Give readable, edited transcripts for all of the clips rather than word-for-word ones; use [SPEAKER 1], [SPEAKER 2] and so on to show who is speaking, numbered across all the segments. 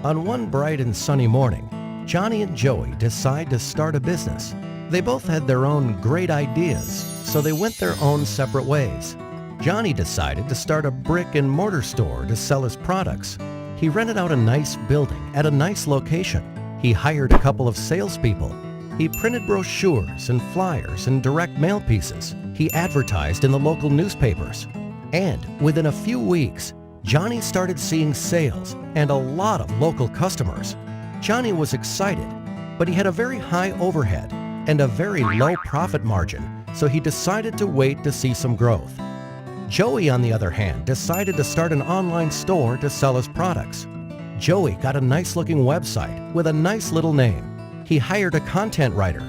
[SPEAKER 1] On one bright and sunny morning, Johnny and Joey decide to start a business. They both had their own great ideas, so they went their own separate ways. Johnny decided to start a brick and mortar store to sell his products. He rented out a nice building at a nice location. He hired a couple of salespeople. He printed brochures and flyers and direct mail pieces. He advertised in the local newspapers. And within a few weeks, Johnny started seeing sales and a lot of local customers. Johnny was excited, but he had a very high overhead and a very low profit margin, so he decided to wait to see some growth. Joey, on the other hand, decided to start an online store to sell his products. Joey got a nice-looking website with a nice little name. He hired a content writer.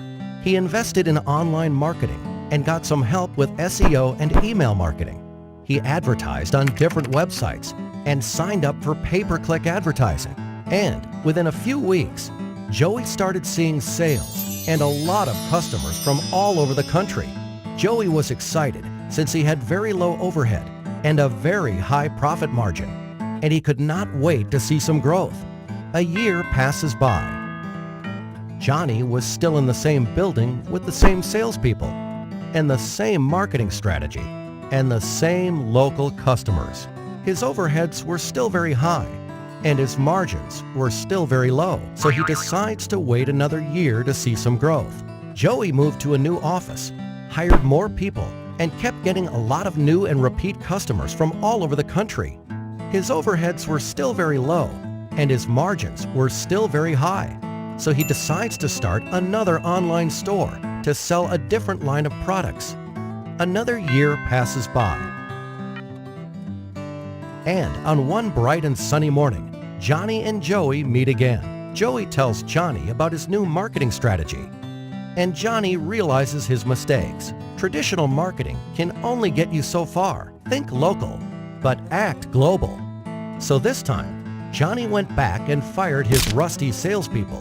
[SPEAKER 1] He invested in online marketing and got some help with SEO and email marketing. He advertised on different websites and signed up for pay-per-click advertising. And within a few weeks, Joey started seeing sales and a lot of customers from all over the country. Joey was excited since he had very low overhead and a very high profit margin, and he could not wait to see some growth. A year passes by. Johnny was still in the same building with the same salespeople and the same marketing strategy and the same local customers. His overheads were still very high and his margins were still very low, so he decides to wait another year to see some growth. Joey moved to a new office, hired more people, and kept getting a lot of new and repeat customers from all over the country. His overheads were still very low and his margins were still very high, so he decides to start another online store to sell a different line of products. Another year passes by. And on one bright and sunny morning, Johnny and Joey meet again. Joey tells Johnny about his new marketing strategy, and Johnny realizes his mistakes. Traditional marketing can only get you so far. Think local, but act global. So this time, Johnny went back and fired his rusty salespeople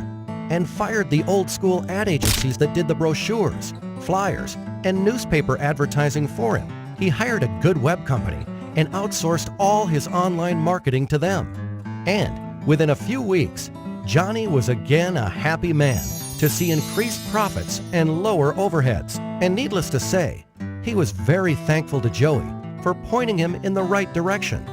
[SPEAKER 1] and fired the old-school ad agencies that did the brochures, flyers, and newspaper advertising for him. He hired a good web company and outsourced all his online marketing to them. And within a few weeks, Johnny was again a happy man to see increased profits and lower overheads. And needless to say, he was very thankful to Joey for pointing him in the right direction.